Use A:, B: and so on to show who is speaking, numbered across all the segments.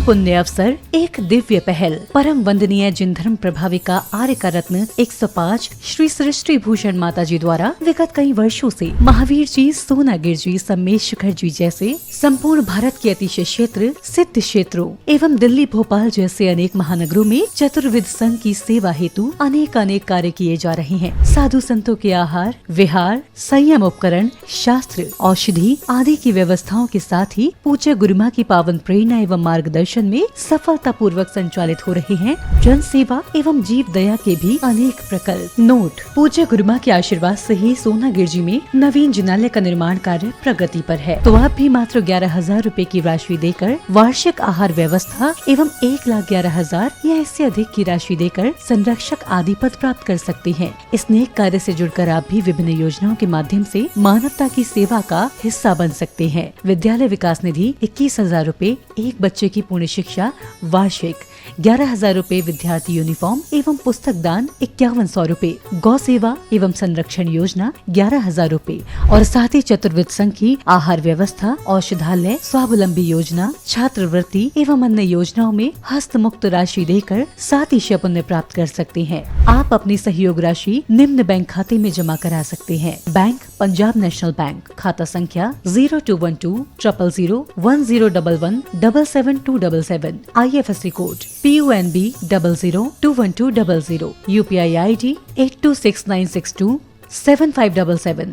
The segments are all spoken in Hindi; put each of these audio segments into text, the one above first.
A: पुण्य अवसर, एक दिव्य पहल। परम वंदनीय जिन धर्म प्रभाविका आर्य का रत्न 105 श्री सृष्टि भूषण माता जी द्वारा विगत कई वर्षों से महावीर जी, सोनागिर जी, सम्मेश शिखर जी जैसे संपूर्ण भारत के अतिशय क्षेत्र, सिद्ध क्षेत्रों एवं दिल्ली, भोपाल जैसे अनेक महानगरों में चतुर्विध संघ की सेवा हेतु अनेक कार्य किए जा रहे हैं। साधु संतों के आहार, विहार, संयम उपकरण, शास्त्र, औषधि आदि की व्यवस्थाओं के साथ ही पूज्य गुरुमा की पावन प्रेरणा एवं मार्गदर्शन में सफलता पूर्वक संचालित हो रहे हैं जन सेवा एवं जीव दया के भी अनेक प्रकल्प। नोट: पूज्य गुरुमा के आशीर्वाद से ही सोनागिर जी में नवीन जिनालय का निर्माण कार्य प्रगति पर है। तो आप भी मात्र 11,000 रूपए की राशि देकर वार्षिक आहार व्यवस्था एवं 1,11,000 या इससे अधिक की राशि देकर संरक्षक आदि पद प्राप्त कर सकते हैं। इस नेक कार्य से जुड़कर आप भी विभिन्न योजनाओं के माध्यम से मानवता की सेवा का हिस्सा बन सकते हैं। विद्यालय विकास निधि 21,000 रूपए, एक बच्चे की पूर्ण शिक्षा वार्षिक, 11,000 रूपए विद्यार्थी यूनिफॉर्म एवं पुस्तक दान 5,100 रूपए, गौ सेवा एवं संरक्षण योजना 11,000 रूपए और साथ ही चतुर्विध संघ की आहार व्यवस्था, औषधालय, स्वावलंबी योजना, छात्रवृत्ति एवं अन्य योजनाओं में हस्त मुक्त राशि देकर 7 पुण्य प्राप्त कर सकते हैं। आप अपनी सहयोग राशि निम्न बैंक खाते में जमा करा सकते हैं। बैंक: पंजाब नेशनल बैंक, खाता संख्या 0212 000 1011 77277, IFSC code PUNB 00212000, UPI ID 826962 7577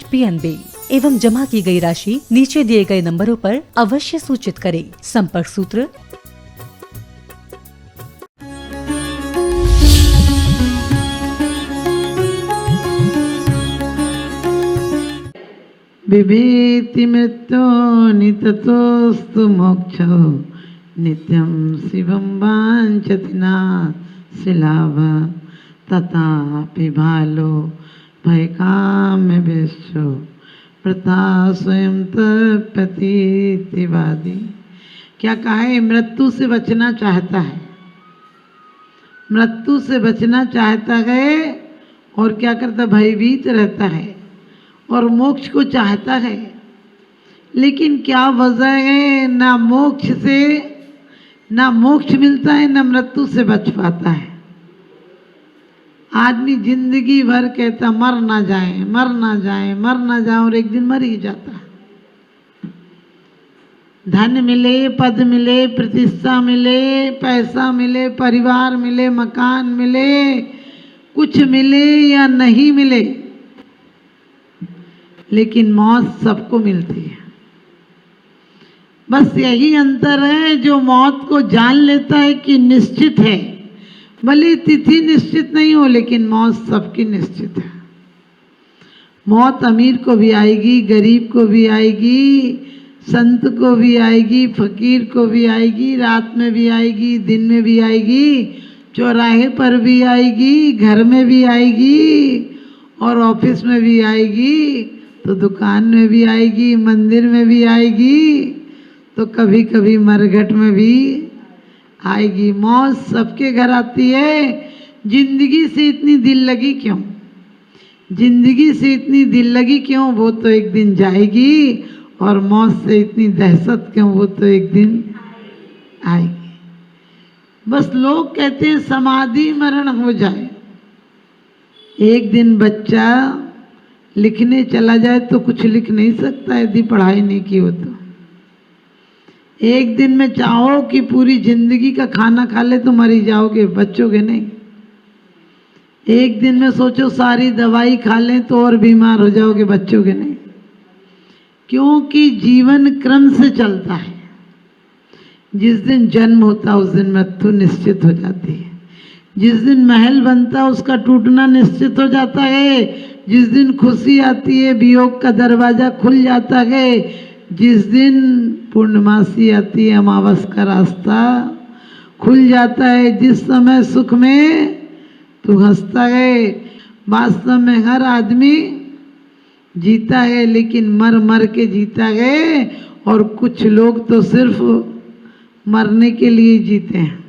A: @PNB एवं जमा की गई राशि नीचे दिए गए नंबरों पर अवश्य सूचित करें। संपर्क सूत्र:
B: बिभेति मृत्यो निततोस्तु मोक्षो नित्यं शिवं वाञ्छति नाशिलाभ तथापि भालो भयकाम्य विश्व प्रथा स्वयं तपतीतिवादी। क्या कहा है? मृत्यु से बचना चाहता है, मृत्यु से बचना चाहता है और क्या करता? भयभीत रहता है और मोक्ष को चाहता है, लेकिन क्या वजह है? ना मोक्ष से ना मोक्ष मिलता है, ना मृत्यु से बच पाता है। आदमी जिंदगी भर कहता मर ना जाए, मर ना जाए, मर ना जाए, और एक दिन मर ही जाता है। धन मिले, पद मिले, प्रतिष्ठा मिले, पैसा मिले, परिवार मिले, मकान मिले, कुछ मिले या नहीं मिले, लेकिन मौत सबको मिलती है। बस यही अंतर है, जो मौत को जान लेता है कि निश्चित है, भले तिथि निश्चित नहीं हो, लेकिन मौत सबकी निश्चित है। मौत अमीर को भी आएगी, गरीब को भी आएगी, संत को भी आएगी, फकीर को भी आएगी, रात में भी आएगी, दिन में भी आएगी, चौराहे पर भी आएगी, घर में भी आएगी और ऑफिस में भी आएगी, तो दुकान में भी आएगी, मंदिर में भी आएगी, तो कभी कभी मरघट में भी आएगी। मौत सबके घर आती है। जिंदगी से इतनी दिल लगी क्यों? जिंदगी से इतनी दिल लगी क्यों? वो तो एक दिन जाएगी। और मौत से इतनी दहशत क्यों? वो तो एक दिन आएगी। बस लोग कहते हैं समाधि मरण हो जाए। एक दिन बच्चा लिखने चला जाए तो कुछ लिख नहीं सकता यदि पढ़ाई नहीं की हो तो। एक दिन में चाहो कि पूरी जिंदगी का खाना खा ले तो मर ही जाओगे, बचोगे नहीं। एक दिन में सोचो सारी दवाई खा लें तो और बीमार हो जाओगे, बचोगे नहीं। क्योंकि जीवन क्रम से चलता है। जिस दिन जन्म होता है उस दिन मृत्यु निश्चित हो जाती है। जिस दिन महल बनता है उसका टूटना निश्चित हो जाता है। जिस दिन खुशी आती है वियोग का दरवाजा खुल जाता है। जिस दिन पूर्णमासी आती है अमावस का रास्ता खुल जाता है। जिस समय सुख में तू हंसता है, वास्तव में हर आदमी जीता है, लेकिन मर मर के जीता है। और कुछ लोग तो सिर्फ मरने के लिए जीते हैं,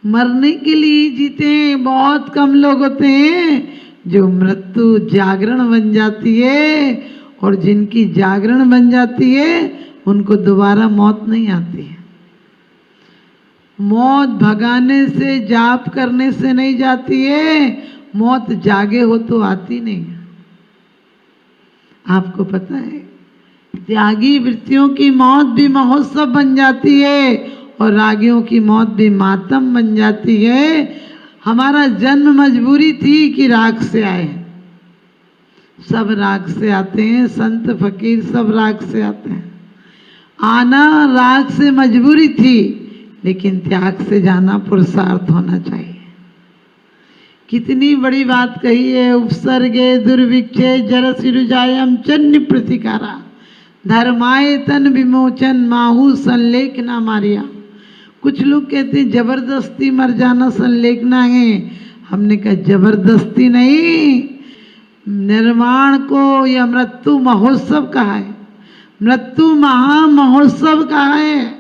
B: मरने के लिए जीते हैं। बहुत कम लोग होते हैं जो मृत्यु जागरण बन जाती है, और जिनकी जागरण बन जाती है उनको दोबारा मौत नहीं आती है। मौत भगाने से, जाप करने से नहीं जाती है, मौत जागे हो तो आती नहीं है। आपको पता है, त्यागी वृत्तियों की मौत भी महोत्सव बन जाती है और रागियों की मौत भी मातम बन जाती है। हमारा जन्म मजबूरी थी कि राग से आए, सब राग से आते हैं, संत फकीर सब राग से आते हैं। आना राग से मजबूरी थी, लेकिन त्याग से जाना पुरुषार्थ होना चाहिए। कितनी बड़ी बात कही है, उपसर्गे दुर्भिक्षे जरसिरुजायम चन्य प्रतिकारा धर्माय तन विमोचन माहू संलेखना मारिया। कुछ लोग कहते हैं जबरदस्ती मर जाना संलेखना है। हमने कहा जबरदस्ती नहीं, निर्वाण को या मृत्यु महोत्सव कहा है, मृत्यु महा महोत्सव कहा है।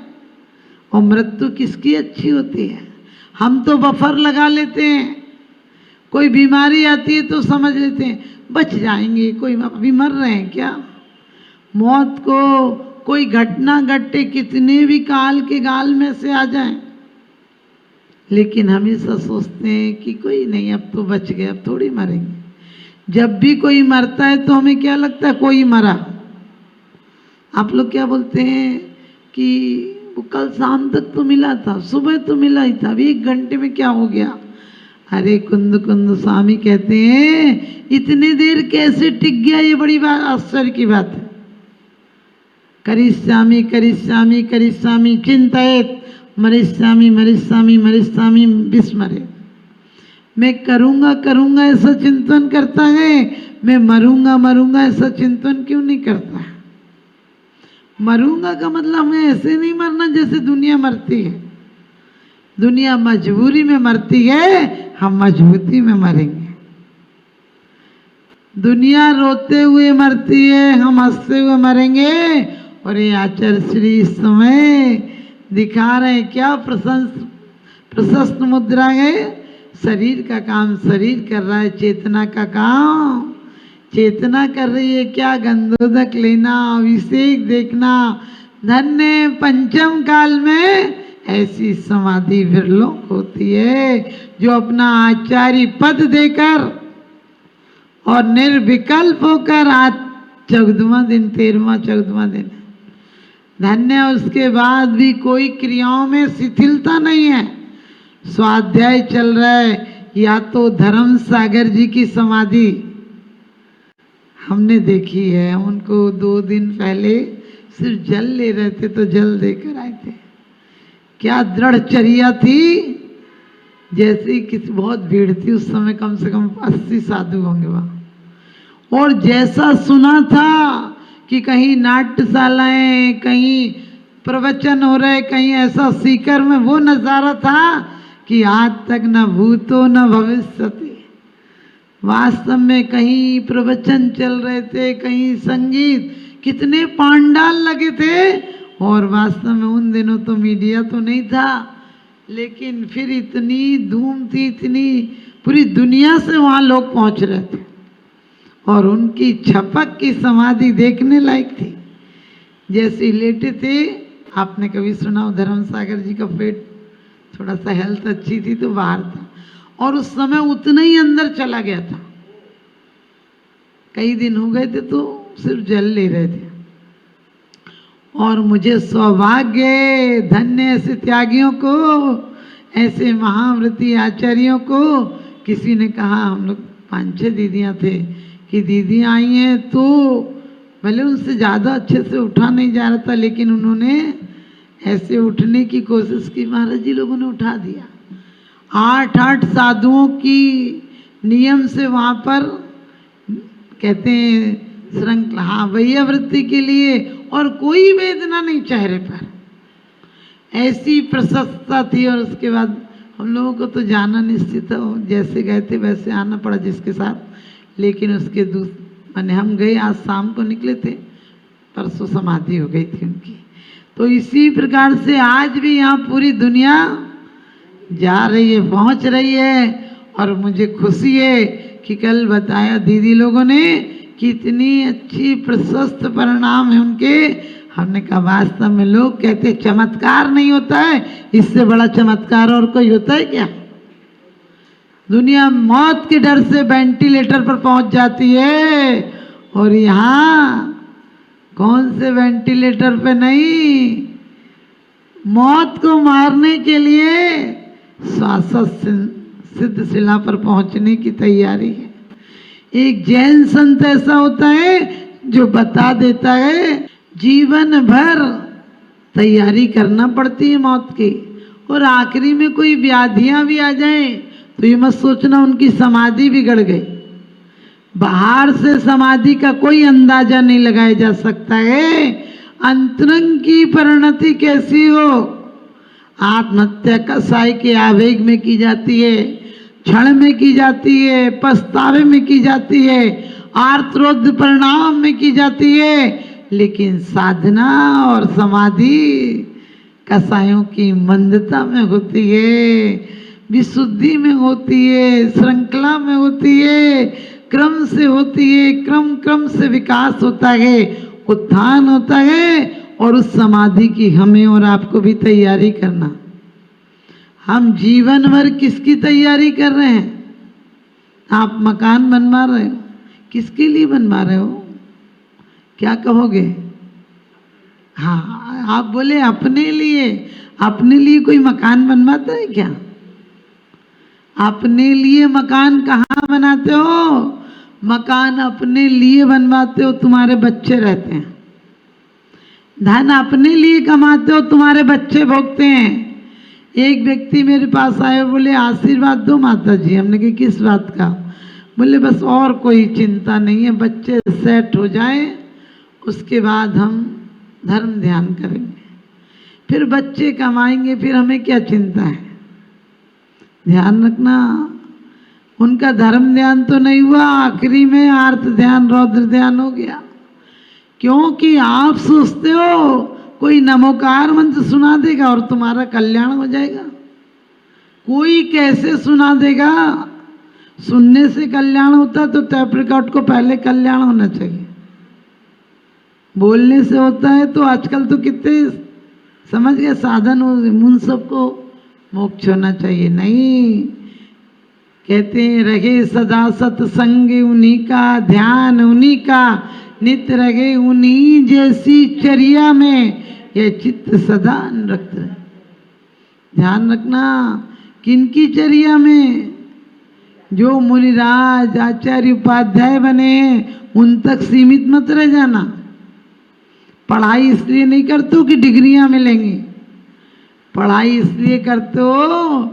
B: और मृत्यु किसकी अच्छी होती है? हम तो बफर लगा लेते हैं, कोई बीमारी आती है तो समझ लेते हैं बच जाएंगे, कोई अभी मर रहे हैं क्या। मौत को कोई घटना घटे, कितने भी काल के गाल में से आ जाएं, लेकिन हमेशा सोचते हैं कि कोई नहीं, अब तो बच गए, अब थोड़ी मरेंगे। जब भी कोई मरता है तो हमें क्या लगता है, कोई मरा। आप लोग क्या बोलते हैं कि वो कल शाम तक तो मिला था, सुबह तो मिला ही था, अभी 1 घंटे में क्या हो गया। अरे कुंद कुंद स्वामी कहते हैं इतनी देर कैसे टिक गया, ये बड़ी बात, आश्चर्य की बात है। करिष्यामि करिष्यामि करिष्यामि चिंतयेत मरिष्यामि मरिष्यामि मरिष्यामि विस्मरे। मैं करूँगा करूँगा ऐसा चिंतन करता है, मैं मरूंगा मरूंगा ऐसा चिंतन क्यों नहीं करता है। मरूंगा का मतलब मैं ऐसे नहीं मरना जैसे दुनिया मरती है। दुनिया मजबूरी में मरती है, हम मजबूती में मरेंगे। दुनिया रोते हुए मरती है, हम हंसते हुए मरेंगे। और ये आचार्य श्री इस समय दिखा रहे हैं क्या प्रशस्त मुद्रा है। शरीर का काम शरीर कर रहा है, चेतना का काम चेतना कर रही है। क्या गंधोदक लेना, अभिषेक देखना, धन्य पंचम काल में ऐसी समाधि विरलों होती है जो अपना आचार्य पद देकर और निर्विकल्प होकर आज 14वां दिन 13वां 14वां दिन धन्य। उसके बाद भी कोई क्रियाओं में शिथिलता नहीं है, स्वाध्याय चल रहा है। या तो धर्म सागर जी की समाधि हमने देखी है, उनको 2 दिन पहले सिर्फ जल ले रहे थे तो जल देकर आए थे। क्या दृढ़चर्या थी, जैसे किसी बहुत भीड़ थी उस समय, कम से कम 80 साधु होंगे वहाँ। और जैसा सुना था कि कहीं नाट्यशालाएं, कहीं प्रवचन हो रहे, कहीं ऐसा सीकर में वो नज़ारा था कि आज तक न भूतो न भविष्यति। वास्तव में कहीं प्रवचन चल रहे थे, कहीं संगीत, कितने पांडाल लगे थे। और वास्तव में उन दिनों तो मीडिया तो नहीं था, लेकिन फिर इतनी धूम थी, इतनी पूरी दुनिया से वहाँ लोग पहुँच रहे थे। और उनकी छपक की समाधि देखने लायक थी। जैसे लेटे थे, आपने कभी सुना हो धर्म सागर जी का पेट थोड़ा सा हेल्थ अच्छी थी तो बाहर था, और उस समय उतना ही अंदर चला गया था। कई दिन हो गए थे तो सिर्फ जल ले रहे थे। और मुझे सौभाग्य, धन्य ऐसे त्यागियों को, ऐसे महाव्रती आचार्यों को। किसी ने कहा, हम लोग 5-6 दीदियाँ थे, कि दीदियाँ आई हैं तो भले उनसे ज़्यादा अच्छे से उठा नहीं जा रहा था, लेकिन उन्होंने ऐसे उठने की कोशिश की, महाराज जी लोगों ने उठा दिया। 8-8 साधुओं की नियम से वहाँ पर कहते हैं श्रृंखला, हाँ वैयावृत्ति के लिए, और कोई वेदना नहीं चेहरे पर, ऐसी प्रशंसा थी। और उसके बाद हम लोगों को तो जाना निश्चित हो, जैसे गए थे वैसे आना पड़ा जिसके साथ। लेकिन उसके माने हम गए, आज शाम को निकले थे, परसों समाधि हो गई थी उनकी। तो इसी प्रकार से आज भी यहाँ पूरी दुनिया जा रही है, पहुँच रही है। और मुझे खुशी है कि कल बताया दीदी लोगों ने, कितनी अच्छी प्रशस्त परिणाम है उनके। हमने कहा वास्तव में लोग कहते चमत्कार नहीं होता है, इससे बड़ा चमत्कार और कोई होता है क्या? दुनिया मौत के डर से वेंटिलेटर पर पहुंच जाती है और यहाँ कौन से वेंटिलेटर पे नहीं, मौत को मारने के लिए शाश्वत सिद्ध शिला पर पहुंचने की तैयारी है। एक जैन संत ऐसा होता है जो बता देता है जीवन भर तैयारी करना पड़ती है मौत की, और आखिरी में कोई व्याधियां भी आ जाएं तो ये मत सोचना उनकी समाधि बिगड़ गई। बाहर से समाधि का कोई अंदाजा नहीं लगाया जा सकता है अंतरंग की परिणति कैसी हो। आत्महत्या कसाई के आवेग में की जाती है, क्षण में की जाती है, पछतावे में की जाती है, आर्तरोध परिणाम में की जाती है, लेकिन साधना और समाधि कसायों की मंदता में होती है, विशुद्धि में होती है, श्रृंखला में होती है, क्रम से होती है, क्रम क्रम से विकास होता है, उत्थान होता है। और उस समाधि की हमें और आपको भी तैयारी करना। हम जीवन भर किसकी तैयारी कर रहे हैं? आप मकान बनवा रहे हो, किसके लिए बनवा रहे हो? क्या कहोगे? हाँ, आप बोले अपने लिए। अपने लिए कोई मकान बनवाता है क्या? अपने लिए मकान कहाँ बनाते हो? मकान अपने लिए बनवाते हो, तुम्हारे बच्चे रहते हैं। धन अपने लिए कमाते हो, तुम्हारे बच्चे भोगते हैं। एक व्यक्ति मेरे पास आए, बोले आशीर्वाद दो माता जी। हमने कहा किस बात का? बोले बस और कोई चिंता नहीं है, बच्चे सेट हो जाए उसके बाद हम धर्म ध्यान करेंगे, फिर बच्चे कमाएंगे, फिर हमें क्या चिंता है। ध्यान रखना, उनका धर्म ध्यान तो नहीं हुआ, आखिरी में आर्त ध्यान रौद्र ध्यान हो गया। क्योंकि आप सोचते हो कोई नमोकार मंत्र सुना देगा और तुम्हारा कल्याण हो जाएगा। कोई कैसे सुना देगा? सुनने से कल्याण होता तो टैप रिकॉर्ड को पहले कल्याण होना चाहिए। बोलने से होता है तो आजकल तो कितने समझ गए साधन हो, उन सबको मोक्ष होना चाहिए। नहीं, कहते हैं रहे सदा सत्संग उन्हीं का, ध्यान उन्हीं का, नित्य रहे उन्हीं जैसी चर्या में, यह चित्त सदा अनुरक्त रहे। ध्यान रखना, किनकी चर्या में? जो मुनिराज आचार्य उपाध्याय बने हैं उन तक सीमित मत रह जाना। पढ़ाई इसलिए नहीं करते हो कि डिग्रियां मिलेंगी, पढ़ाई इसलिए करते हो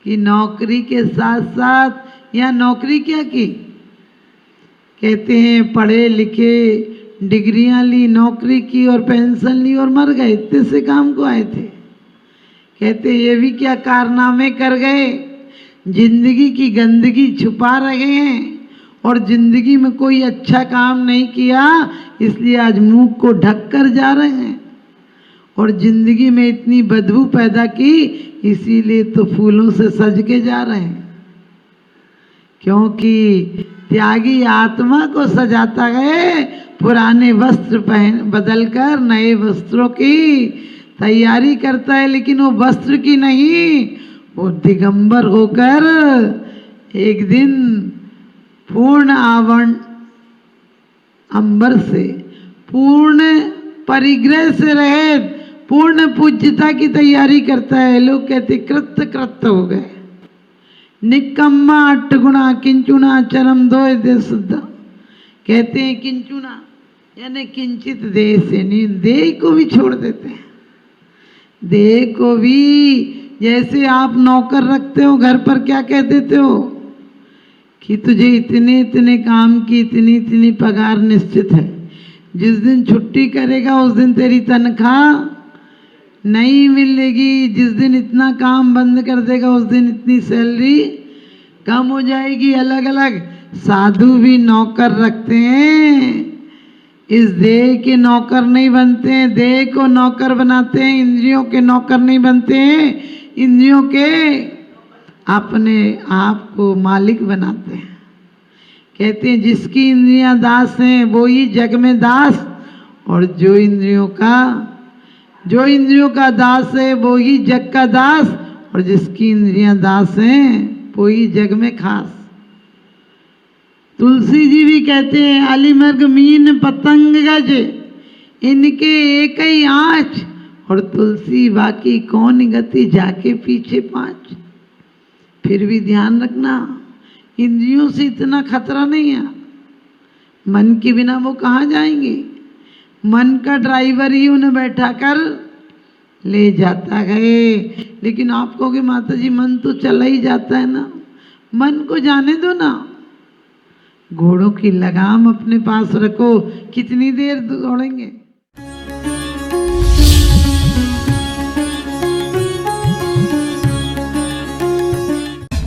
B: कि नौकरी के साथ साथ, या नौकरी क्या की? कहते हैं पढ़े लिखे, डिग्रियां ली, नौकरी की और पेंशन ली और मर गए, इतने से काम को आए थे। कहते ये भी क्या कारनामे कर गए, जिंदगी की गंदगी छुपा रहे हैं और जिंदगी में कोई अच्छा काम नहीं किया, इसलिए आज मुंह को ढक कर जा रहे हैं। और जिंदगी में इतनी बदबू पैदा की, इसीलिए तो फूलों से सज के जा रहे हैं। क्योंकि त्यागी आत्मा को सजाता है, पुराने वस्त्र पहन बदलकर नए वस्त्रों की तैयारी करता है, लेकिन वो वस्त्र की नहीं, वो दिगंबर होकर एक दिन पूर्ण आवरण अंबर से, पूर्ण परिग्रह से रहे, पूर्ण पूज्यता की तैयारी करता है। लोग कहते कृत्य कृत्य हो गए, निकम्मा अट्ठगुणा किंचुना चरम दो दे शुद्ध। कहते हैं किंचुना यानी किंचित देह से नहीं, देह को भी छोड़ देते हैं। देह को भी, जैसे आप नौकर रखते हो घर पर, क्या कह देते हो कि तुझे इतने इतने काम की इतनी इतनी पगार निश्चित है, जिस दिन छुट्टी करेगा उस दिन तेरी तनख्वाह नहीं मिलेगी, जिस दिन इतना काम बंद कर देगा उस दिन इतनी सैलरी कम हो जाएगी। अलग अलग साधु भी नौकर रखते हैं, इस देह के नौकर नहीं बनते हैं, देह को नौकर बनाते हैं, इंद्रियों के नौकर नहीं बनते हैं, इंद्रियों के अपने आप को मालिक बनाते हैं। कहते हैं जिसकी इंद्रियां दास हैं वो ही जग में दास और जो इंद्रियों का दास है वो ही जग का दास, और जिसकी इंद्रियां दास हैं वो ही जग में खास। तुलसी जी भी कहते हैं अलिमर्ग मीन पतंग गज, इनके एक ही आँच, और तुलसी बाकी कौन गति जाके पीछे पाँच। फिर भी ध्यान रखना, इंद्रियों से इतना खतरा नहीं है। मन के बिना वो कहाँ जाएंगे? मन का ड्राइवर ही उन्हें बैठा कर ले जाता है। लेकिन आप कहोगे माता जी मन तो चला ही जाता है ना, मन को जाने दो ना। घोड़ों की लगाम अपने पास रखो, कितनी देर दौड़ेंगे।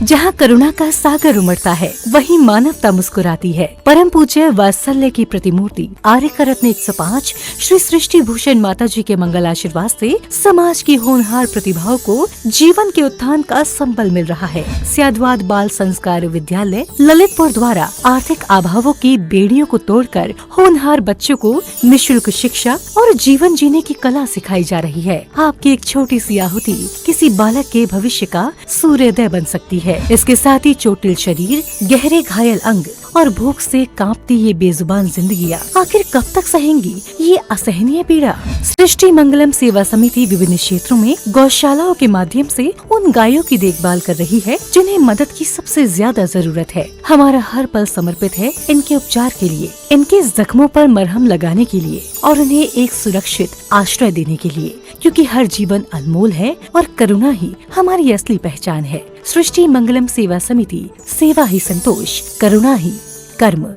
A: जहाँ करुणा का सागर उमड़ता है वहीं मानवता मुस्कुराती है। परम पूज्य वात्सल्य की प्रतिमूर्ति आर्यका रत्न 105 श्री सृष्टि भूषण माता जी के मंगल आशीर्वाद से समाज की होनहार प्रतिभाओं को जीवन के उत्थान का संबल मिल रहा है। स्याद्वाद बाल संस्कार विद्यालय ललितपुर द्वारा आर्थिक अभावों की बेड़ियों को तोड़कर होनहार बच्चों को निःशुल्क शिक्षा और जीवन जीने की कला सिखाई जा रही है। आपकी एक छोटी सी आहुति किसी बालक के भविष्य का सूर्योदय बन सकती है। इसके साथ ही चोटिल शरीर, गहरे घायल अंग और भूख से कांपती ये बेजुबान जिंदगियां आखिर कब तक सहेंगी ये असहनीय पीड़ा। सृष्टि मंगलम सेवा समिति विभिन्न क्षेत्रों में गौशालाओं के माध्यम से उन गायों की देखभाल कर रही है जिन्हें मदद की सबसे ज्यादा जरूरत है। हमारा हर पल समर्पित है इनके उपचार के लिए, इनके जख्मों पर मरहम लगाने के लिए और उन्हें एक सुरक्षित आश्रय देने के लिए, क्योंकि हर जीवन अनमोल है और करुणा ही हमारी असली पहचान है। सृष्टि मंगलम सेवा समिति, सेवा ही संतोष, करुणा ही कर्म।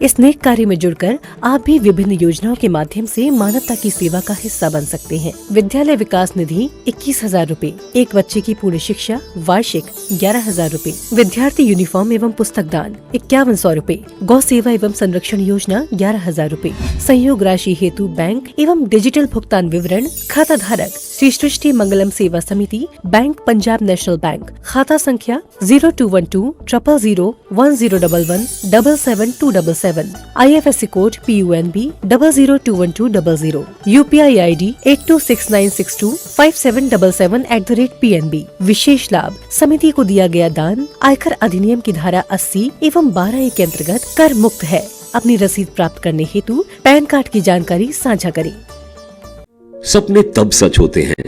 A: इस नेक कार्य में जुड़कर आप भी विभिन्न योजनाओं के माध्यम से मानवता की सेवा का हिस्सा बन सकते हैं। विद्यालय विकास निधि 21,000 रूपए, एक बच्चे की पूर्ण शिक्षा वार्षिक 11,000 रूपए, विद्यार्थी यूनिफॉर्म एवं पुस्तक दान 5100 रूपए, गौ सेवा एवं संरक्षण योजना 11,000 रूपए, सहयोग राशि हेतु बैंक एवं डिजिटल भुगतान विवरण, खाता धारक श्री सृष्टि मंगलम सेवा समिति, बैंक पंजाब नेशनल बैंक, खाता संख्या 0212 000 1011 77277, IFSC code PUNB 0021200, UPI ID 8269625777@PNB। विशेष लाभ, समिति को दिया गया दान आयकर अधिनियम की धारा 80 एवं 12A के अंतर्गत कर मुक्त है। अपनी रसीद प्राप्त करने हेतु पैन कार्ड की जानकारी साझा करें।
C: सपने तब सच होते हैं